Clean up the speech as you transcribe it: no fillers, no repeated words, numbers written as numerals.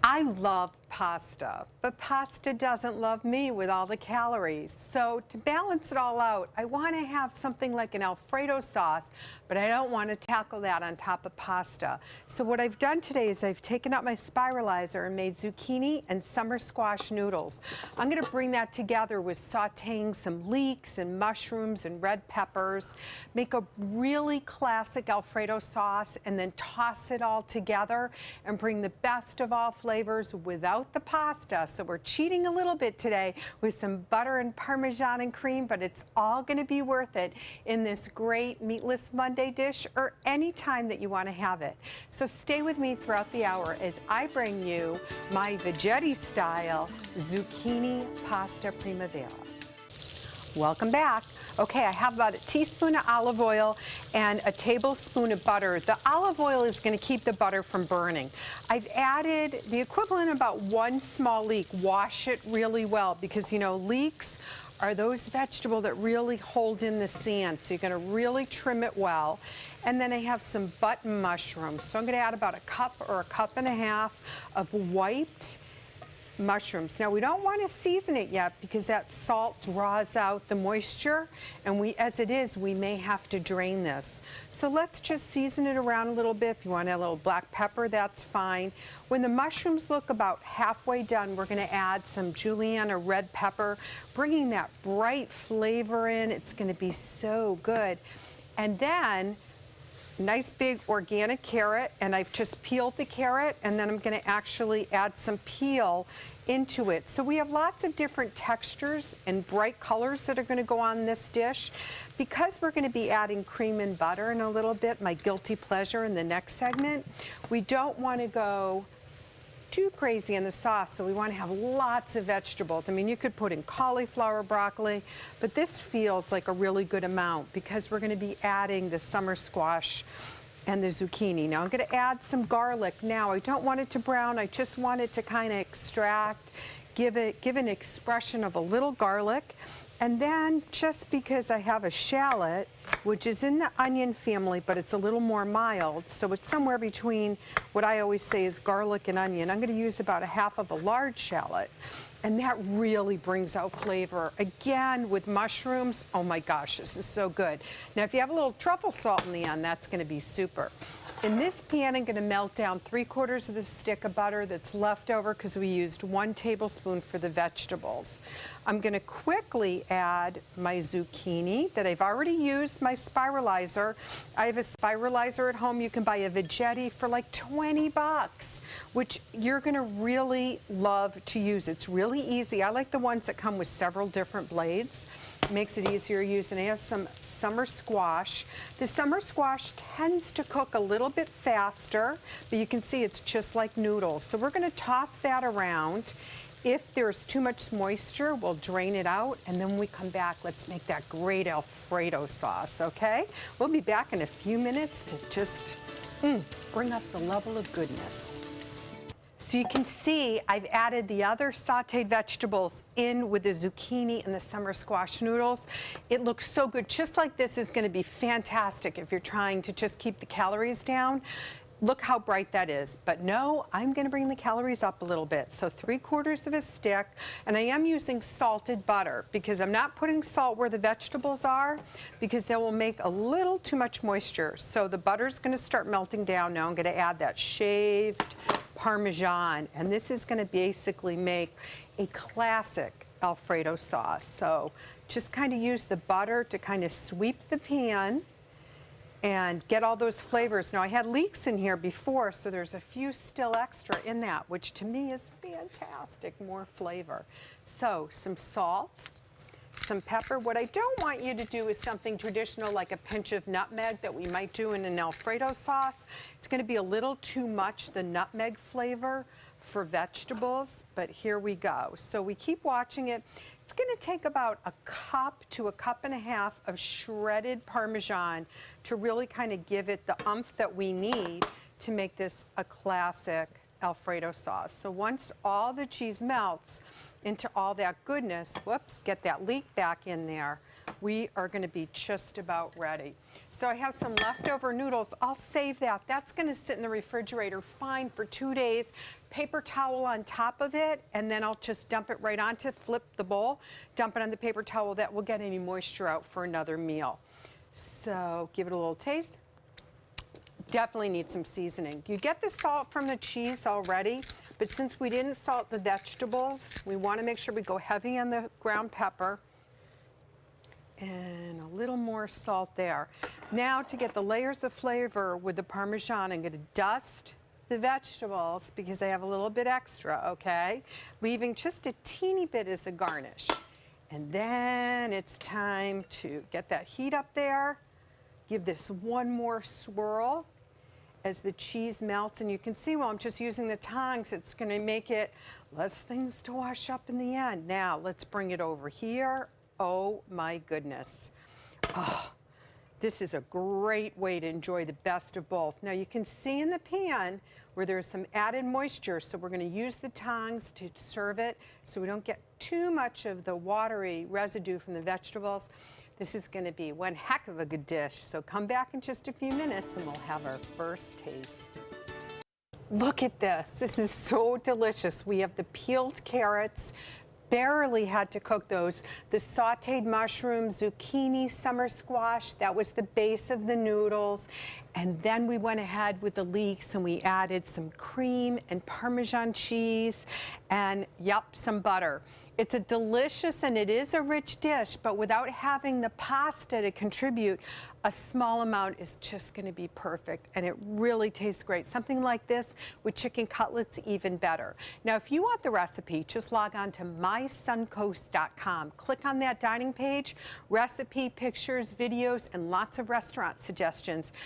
I love pasta, but pasta doesn't love me with all the calories. So to balance it all out, I want to have something like an Alfredo sauce, but I don't want to tackle that on top of pasta. So what I've done today is I've taken out my spiralizer and made zucchini and summer squash noodles. I'm going to bring that together with sauteing some leeks and mushrooms and red peppers, make a really classic Alfredo sauce, and then toss it all together and bring the best of all flavors without the pasta. So we're cheating a little bit today with some butter and Parmesan and cream, but it's all going to be worth it in this great meatless Monday dish or any time that you want to have it. So stay with me throughout the hour as I bring you my veggetti style zucchini pasta primavera. Welcome back. Okay, I have about a teaspoon of olive oil and a tablespoon of butter. The olive oil is going to keep the butter from burning. I've added the equivalent of about one small leek. Wash it really well because, you know, leeks are those vegetables that really hold in the sand. So you're going to really trim it well. And then I have some button mushrooms. So I'm going to add about a cup or a cup and a half of wiped mushrooms. Now we don't want to season it yet because that salt draws out the moisture, and as it is, we may have to drain this. So let's just season it around a little bit. If you want a little black pepper, that's fine. When the mushrooms look about halfway done, we're going to add some julienne or red pepper, bringing that bright flavor in. It's going to be so good. And then nice big organic carrot, and I've just peeled the carrot, and then I'm going to actually add some peel into it. So we have lots of different textures and bright colors that are going to go on this dish. Because we're going to be adding cream and butter in a little bit, my guilty pleasure in the next segment, we don't want to go too crazy in the sauce, so we want to have lots of vegetables. I mean, you could put in cauliflower, broccoli, but this feels like a really good amount because we're going to be adding the summer squash and the zucchini. Now I'm going to add some garlic. Now I don't want it to brown, I just want it to kind of extract, give an expression of a little garlic. And then just because I have a shallot, which is in the onion family, but it's a little more mild, so it's somewhere between what I always say is garlic and onion. I'm going to use about a half of a large shallot, and that really brings out flavor. Again, with mushrooms, oh my gosh, this is so good. Now, if you have a little truffle salt in the end, that's going to be super. In this pan, I'm going to melt down 3/4 of the stick of butter that's left over because we used 1 tablespoon for the vegetables. I'm going to quickly add my zucchini that I've already used my spiralizer. I have a spiralizer at home. You can buy a veggetti for like 20 bucks, which you're going to really love to use. It's really easy. I like the ones that come with several different blades. Makes it easier to use. And I have some summer squash. The summer squash tends to cook a little bit faster, but you can see it's just like noodles. So we're going to toss that around. If there's too much moisture, we'll drain it out, and then when we come back, let's make that great Alfredo sauce, okay? We'll be back in a few minutes to just bring up the level of goodness. So you can see I've added the other sauteed vegetables in with the zucchini and the summer squash noodles. It looks so good. Just like this is going to be fantastic if you're trying to just keep the calories down. Look how bright that is. But no, I'm going to bring the calories up a little bit. So 3/4 of a stick, and I am using salted butter because I'm not putting salt where the vegetables are because they will make a little too much moisture. So the butter's going to start melting down. Now I'm going to add that shaved Parmesan, and this is going to basically make a classic Alfredo sauce. So just kind of use the butter to kind of sweep the pan and get all those flavors. Now I had leeks in here before, so there's a few still extra in that, which to me is fantastic, more flavor. So some salt, some pepper. What I don't want you to do is something traditional like a pinch of nutmeg that we might do in an Alfredo sauce. It's going to be a little too much, the nutmeg flavor for vegetables, but here we go. So we keep watching it. It's going to take about a cup to a cup and a half of shredded Parmesan to really kind of give it the oomph that we need to make this a classic Alfredo sauce. So once all the cheese melts into all that goodness, whoops, get that leek back in there. we are going to be just about ready. So I have some leftover noodles. I'll save that. That's going to sit in the refrigerator fine for 2 days. Paper towel on top of it, and then I'll just dump it right onto, flip the bowl, dump it on the paper towel. That will get any moisture out for another meal. So give it a little taste. Definitely need some seasoning. You get the salt from the cheese already, but since we didn't salt the vegetables, we want to make sure we go heavy on the ground pepper and a little more salt there. Now to get the layers of flavor with the Parmesan, I'm going to dust the vegetables because they have a little bit extra, okay? Leaving just a teeny bit as a garnish. And then it's time to get that heat up there. Give this one more swirl as the cheese melts, and you can see while I'm just using the tongs, it's going to make it less things to wash up in the end. Now let's bring it over here. Oh my goodness. Oh, this is a great way to enjoy the best of both. Now you can see in the pan where there's some added moisture, so we're going to use the tongs to serve it so we don't get too much of the watery residue from the vegetables. This is going to be one heck of a good dish, so come back in just a few minutes and we'll have our first taste. Look at this. This is so delicious. We have the peeled carrots. Barely had to cook those. The sauteed mushrooms, zucchini, summer squash, that was the base of the noodles. And then we went ahead with the leeks and we added some cream and Parmesan cheese and, yep, some butter. It's a delicious and it is a rich dish, but without having the pasta to contribute, a small amount is just going to be perfect, and it really tastes great. Something like this with chicken cutlets, even better. Now, if you want the recipe, just log on to mysuncoast.com. Click on that dining page, recipe, pictures, videos, and lots of restaurant suggestions.